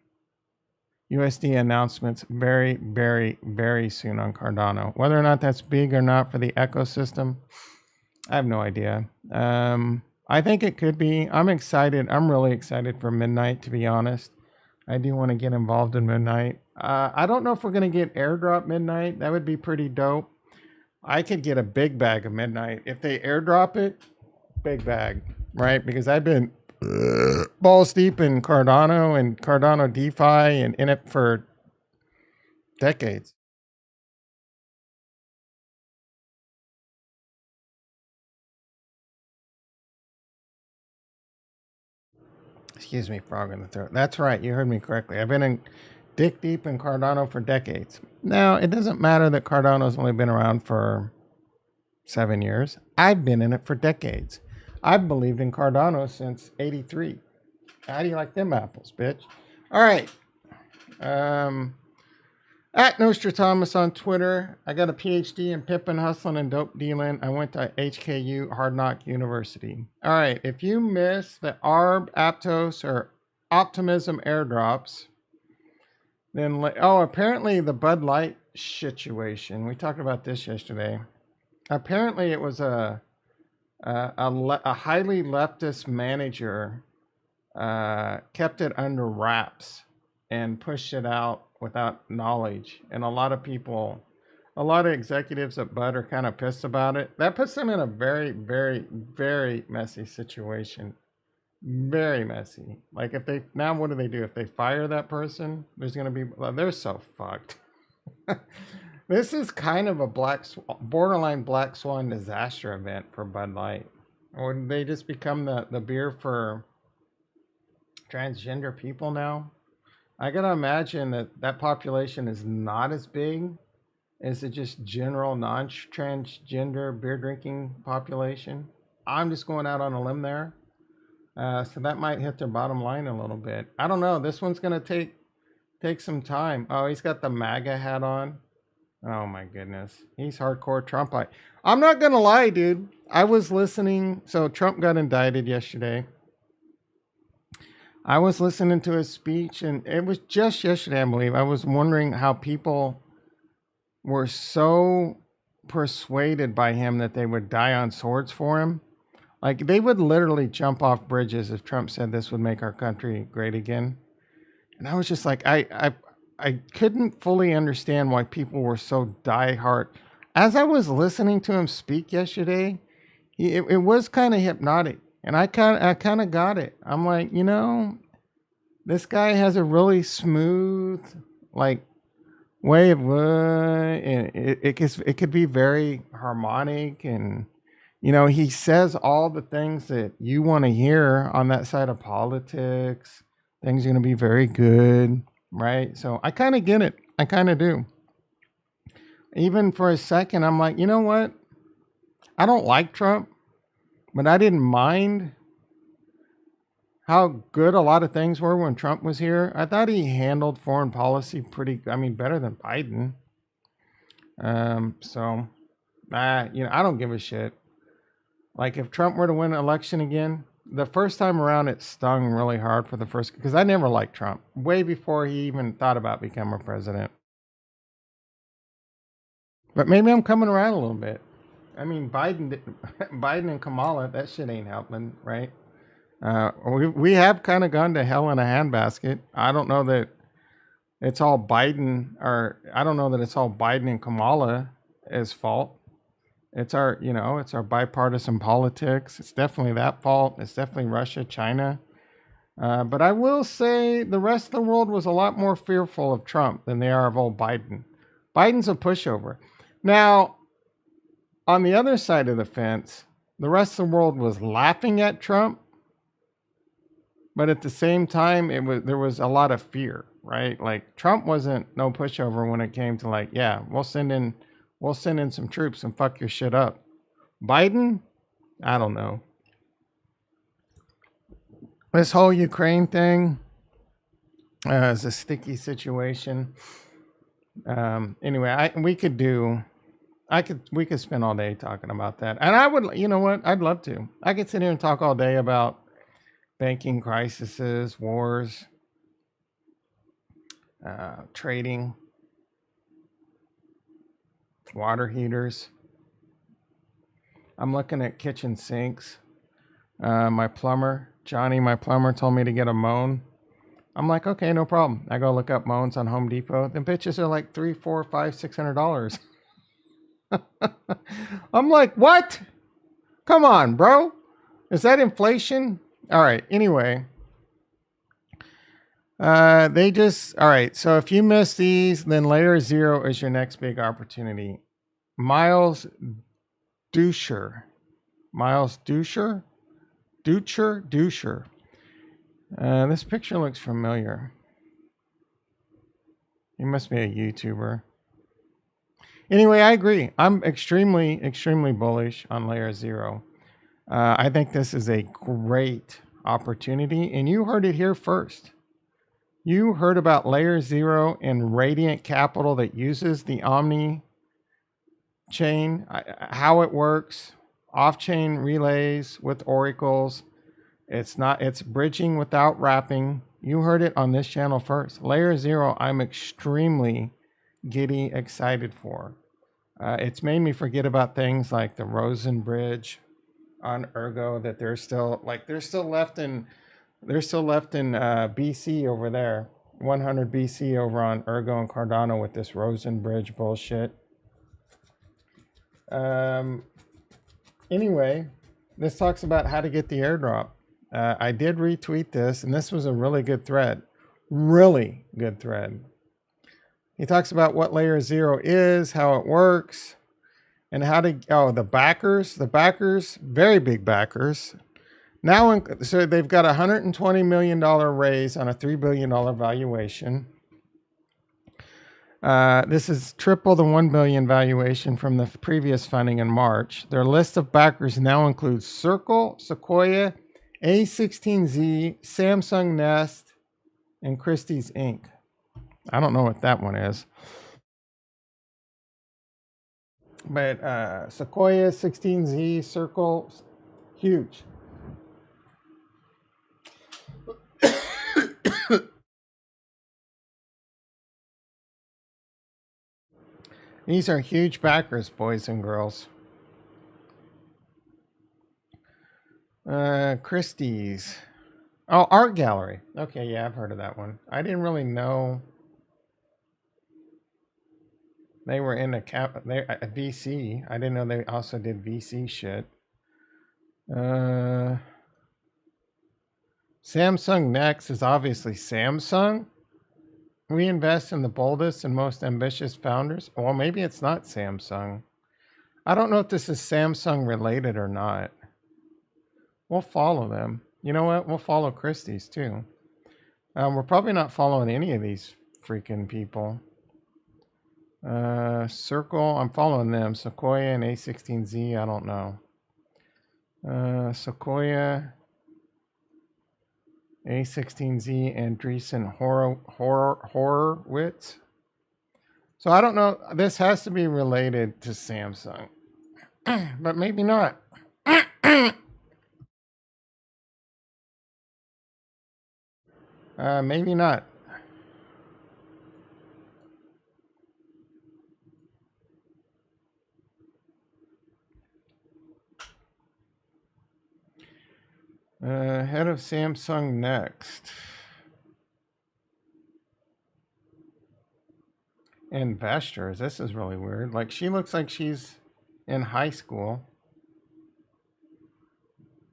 USD announcements very, very, very soon on Cardano. Whether or not that's big or not for the ecosystem, I have no idea. I think it could be. I'm excited. I'm really excited for midnight, to be honest. I do want to get involved in midnight. I don't know if we're going to get airdrop midnight. That would be pretty dope. I could get a big bag of midnight. If they airdrop it, big bag, right? Because I've been balls deep in Cardano and Cardano DeFi and in it for decades. Excuse me, frog in the throat. That's right. You heard me correctly. I've been in dick deep in Cardano for decades. Now, it doesn't matter that Cardano's only been around for 7 years. I've been in it for decades. I've believed in Cardano since 83. How do you like them apples, bitch? All right. At Nostradamus on Twitter. I got a PhD in pimping, hustling, and dope dealing. I went to HKU, Hard Knock University. All right. If you miss the ARB, Aptos, or Optimism airdrops, then apparently the Bud Light situation. We talked about this yesterday. Apparently, it was a highly leftist manager kept it under wraps and pushed it out without knowledge. And a lot of executives at Bud are kind of pissed about it. That puts them in a very, very, very messy situation. Very messy. Like what do they do? If they fire that person, there's going to be, they're so fucked. This is kind of a borderline black swan disaster event for Bud Light. Or they just become the beer for transgender people now? I gotta imagine that population is not as big as the just general non-transgender beer drinking population. I'm just going out on a limb there. So that might hit their bottom line a little bit. I don't know. This one's gonna take some time. Oh, he's got the MAGA hat on. Oh my goodness. He's hardcore Trump. I'm not gonna lie, dude. I was listening. So Trump got indicted yesterday. I was listening to his speech, and it was just yesterday, I believe. I was wondering how people were so persuaded by him that they would die on swords for him. Like, they would literally jump off bridges if Trump said this would make our country great again. And I was just like, I couldn't fully understand why people were so diehard. As I was listening to him speak yesterday, it was kind of hypnotic. And I kind of got it. I'm like, this guy has a really smooth, like, way of and it could be very harmonic, and he says all the things that you want to hear on that side of politics. Things are going to be very good, right? So I kind of get it. I kind of do. Even for a second, I'm like, you know what? I don't like Trump. But I didn't mind how good a lot of things were when Trump was here. I thought he handled foreign policy better than Biden. I don't give a shit. Like, if Trump were to win an election again, the first time around, it stung really hard for the first, because I never liked Trump way before he even thought about becoming a president. But maybe I'm coming around a little bit. I mean, Biden and Kamala, that shit ain't helping, right? We have kind of gone to hell in a handbasket. I don't know that it's all Biden, or I don't know that it's all Biden and Kamala's fault. It's it's our bipartisan politics. It's definitely that fault. It's definitely Russia, China. But I will say the rest of the world was a lot more fearful of Trump than they are of old Biden. Biden's a pushover. Now, on the other side of the fence, the rest of the world was laughing at Trump, but at the same time, there was a lot of fear, right? Like Trump wasn't no pushover when it came to like, yeah, we'll send in some troops and fuck your shit up. Biden, I don't know. This whole Ukraine thing is a sticky situation. Anyway, we could spend all day talking about that, and I would, you know what? I'd love to. I could sit here and talk all day about banking crises, wars, trading, water heaters. I'm looking at kitchen sinks. My plumber, Johnny, my plumber, told me to get a moan. I'm like, okay, no problem. I go look up moans on Home Depot. The bitches are like $300, $400, $500, $600. I'm like, what? Come on, bro. Is that inflation? All right. Anyway, all right. So if you miss these, then layer 0 is your next big opportunity. Miles Dusher. Dusher. This picture looks familiar. He must be a YouTuber. Anyway, I agree. I'm extremely, extremely bullish on layer 0. I think this is a great opportunity, and you heard it here first. You heard about layer 0 and Radiant Capital that uses the Omni chain, how it works, off-chain relays with oracles. It's bridging without wrapping. You heard it on this channel first. Layer 0, I'm extremely giddy excited for. It's made me forget about things like the Rosen Bridge on Ergo, that they're still left in BC over there, 100 BC over on Ergo and Cardano with this Rosen Bridge bullshit. Anyway, this talks about how to get the airdrop. I did retweet this, and this was a really good thread. Really good thread. He talks about what layer 0 is, how it works, and how to, the backers, very big backers. Now, so they've got a $120 million raise on a $3 billion valuation. This is triple the $1 billion valuation from the previous funding in March. Their list of backers now includes Circle, Sequoia, A16Z, Samsung Nest, and Christie's Inc. I don't know what that one is. But Sequoia, 16Z, Circle, huge. These are huge backers, boys and girls. Christie's. Oh, Art Gallery. Okay, yeah, I've heard of that one. I didn't really know they were in a VC. I didn't know they also did VC shit. Samsung Next is obviously Samsung. We invest in the boldest and most ambitious founders. Well, maybe it's not Samsung. I don't know if this is Samsung related or not. We'll follow them. You know what? We'll follow Christie's too. We're probably not following any of these freaking people. Circle, I'm following them. Sequoia and A16Z, I don't know. Sequoia, A16Z, and Andreessen Horowitz. So I don't know. This has to be related to Samsung, but maybe not. Maybe not. Head of Samsung next. Investors. This is really weird. Like, she looks like she's in high school.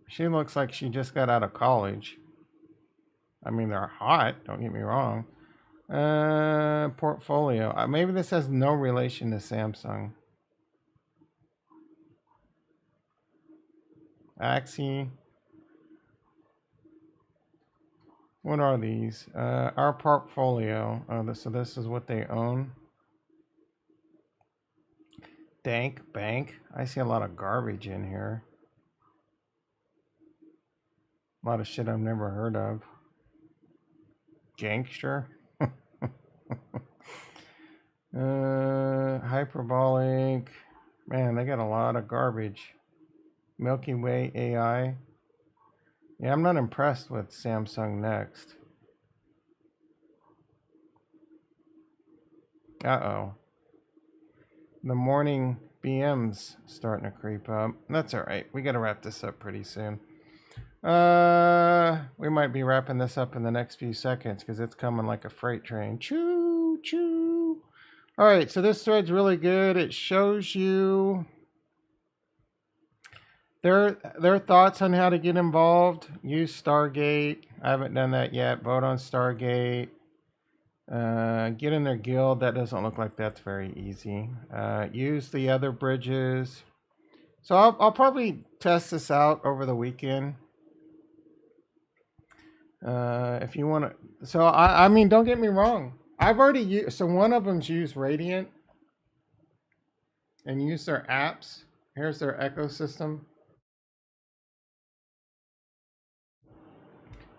She looks like she just got out of college. I mean, they're hot, don't get me wrong. Portfolio. Maybe this has no relation to Samsung. Axie. What are these? Our portfolio. Oh, so this is what they own. Dank Bank. I see a lot of garbage in here. A lot of shit I've never heard of. Gangster. Hyperbolic. Man, they got a lot of garbage. Milky Way AI. Yeah, I'm not impressed with Samsung Next. Uh-oh. The morning BM's starting to creep up. That's all right. We got to wrap this up pretty soon. We might be wrapping this up in the next few seconds because it's coming like a freight train. Choo, choo. All right, so this thread's really good. It shows you their thoughts on how to get involved. Use Stargate. I haven't done that yet. Vote on Stargate. Get in their guild. That doesn't look like that's very easy. Use the other bridges. So I'll probably test this out over the weekend. If you want to. So I mean, don't get me wrong. I've already used. So one of them's used Radiant and use their apps. Here's their ecosystem.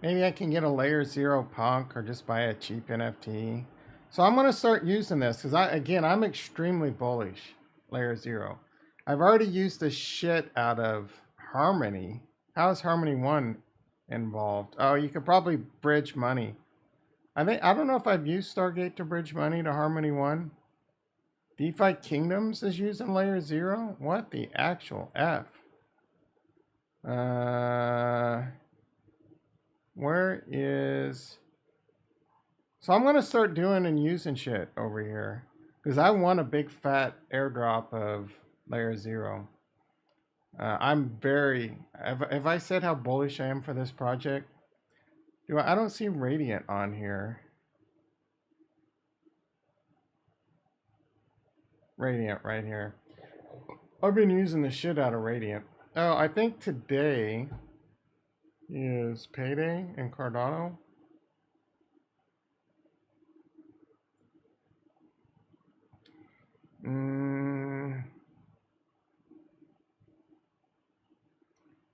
Maybe I can get a layer 0 punk or just buy a cheap NFT. So I'm going to start using this because I'm extremely bullish layer 0. I've already used the shit out of Harmony. How is Harmony 1 involved? Oh, you could probably bridge money. I don't know if I've used Stargate to bridge money to Harmony 1. DeFi Kingdoms is using layer 0? What the actual F? Where is... So I'm going to start doing and using shit over here. Because I want a big fat airdrop of layer 0. I'm very... Have I said how bullish I am for this project? I don't see Radiant on here. Radiant right here. I've been using the shit out of Radiant. Oh, I think today is payday in Cardano.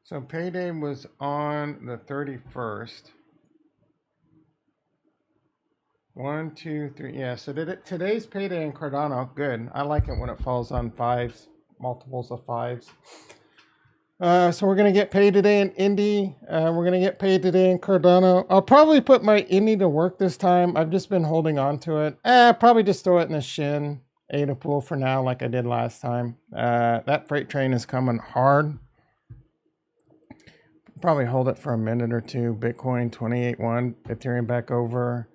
So payday was on the 31st. 1, 2, 3. Yeah, so today's payday in Cardano. Good. I like it when it falls on fives, multiples of fives. So we're going to get paid today in Indy. We're going to get paid today in Cardano. I'll probably put my Indy to work this time. I've just been holding on to it. Probably just throw it in the shin. ADA pool for now like I did last time. That freight train is coming hard. Probably hold it for a minute or two. Bitcoin 28.1, Ethereum back over.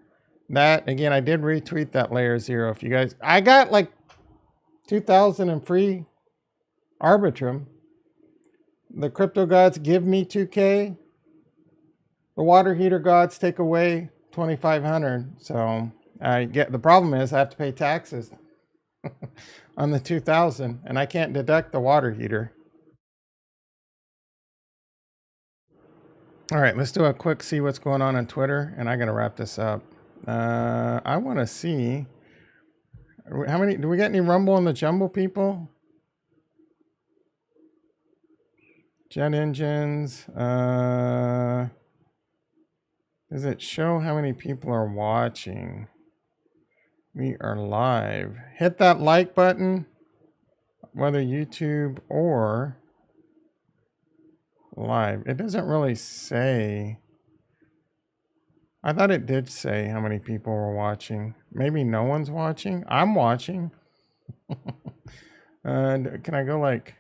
That, again, I did retweet that layer 0. If you guys, I got like 2,000 in free Arbitrum. The crypto gods give me 2K. The water heater gods take away 2,500. So I get, the problem is I have to pay taxes on the 2,000 and I can't deduct the water heater. All right, let's do a quick see what's going on Twitter, and I got to wrap this up. I want to see how many. Do we get any Rumble in the Jumble people? Jet engines. Does it show how many people are watching? We are live. Hit that like button, whether YouTube or live. It doesn't really say. I thought it did say how many people were watching. Maybe no one's watching. I'm watching. Can I go like...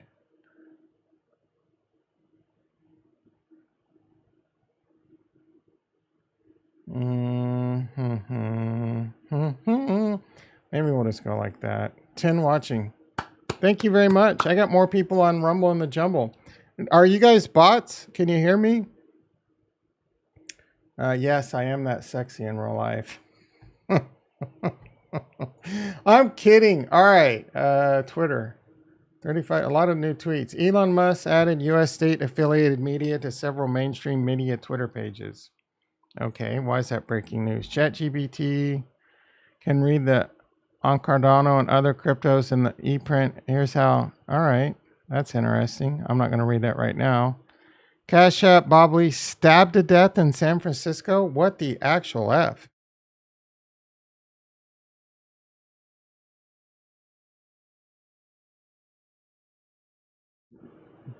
Maybe we'll just go like that. 10 watching. Thank you very much. I got more people on Rumble in the Jumble. Are you guys bots? Can you hear me? Yes, I am that sexy in real life. I'm kidding. All right. Twitter. 35. A lot of new tweets. Elon Musk added U.S. state affiliated media to several mainstream media Twitter pages. Okay. Why is that breaking news? ChatGPT can read the on Cardano and other cryptos in the ePrint. Here's how. All right. That's interesting. I'm not going to read that right now. Cash App Bob Lee stabbed to death in San Francisco. What the actual F?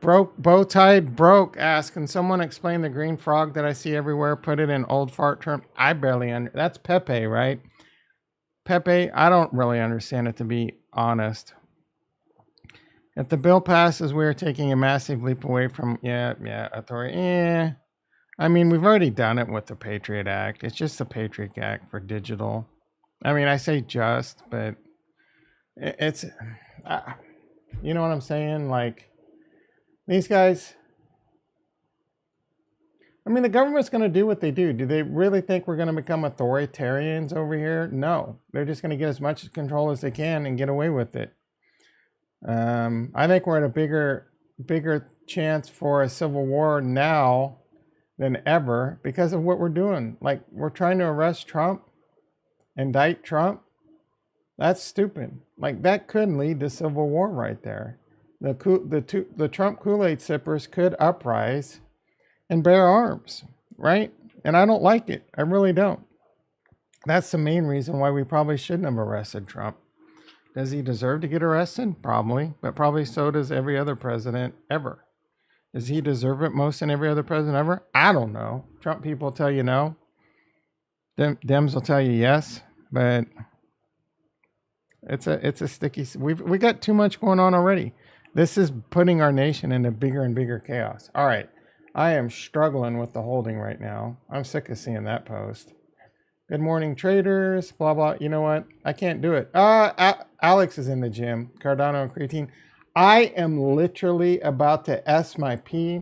Broke, bow tied, broke. Ask, can someone explain the green frog that I see everywhere? Put it in old fart term. I barely under. That's Pepe, right? Pepe, I don't really understand it, to be honest. If the bill passes, we're taking a massive leap away from authority. I mean, we've already done it with the Patriot Act. It's just the Patriot Act for digital. I mean, I say just, but it's, you know what I'm saying? Like, these guys, I mean, the government's going to do what they do. Do they really think we're going to become authoritarians over here? No. They're just going to get as much control as they can and get away with it. I think we're at a bigger chance for a civil war now than ever because of what we're doing. Like, we're trying to arrest Trump, indict Trump. That's stupid. Like, that could lead to civil war right there. The Trump Kool-Aid sippers could uprise and bear arms, right? And I don't like it. I really don't. That's the main reason why we probably shouldn't have arrested Trump. Does he deserve to get arrested? Probably, but probably so does every other president ever. Does he deserve it most than every other president ever? I don't know. Trump people tell you no. Dems will tell you yes, but it's a sticky. We got too much going on already. This is putting our nation into bigger and bigger chaos. All right. I am struggling with the holding right now. I'm sick of seeing that post. Good morning, traders. Blah, blah. You know what? I can't do it. Alex is in the gym. Cardano and creatine. I am literally about to S my P.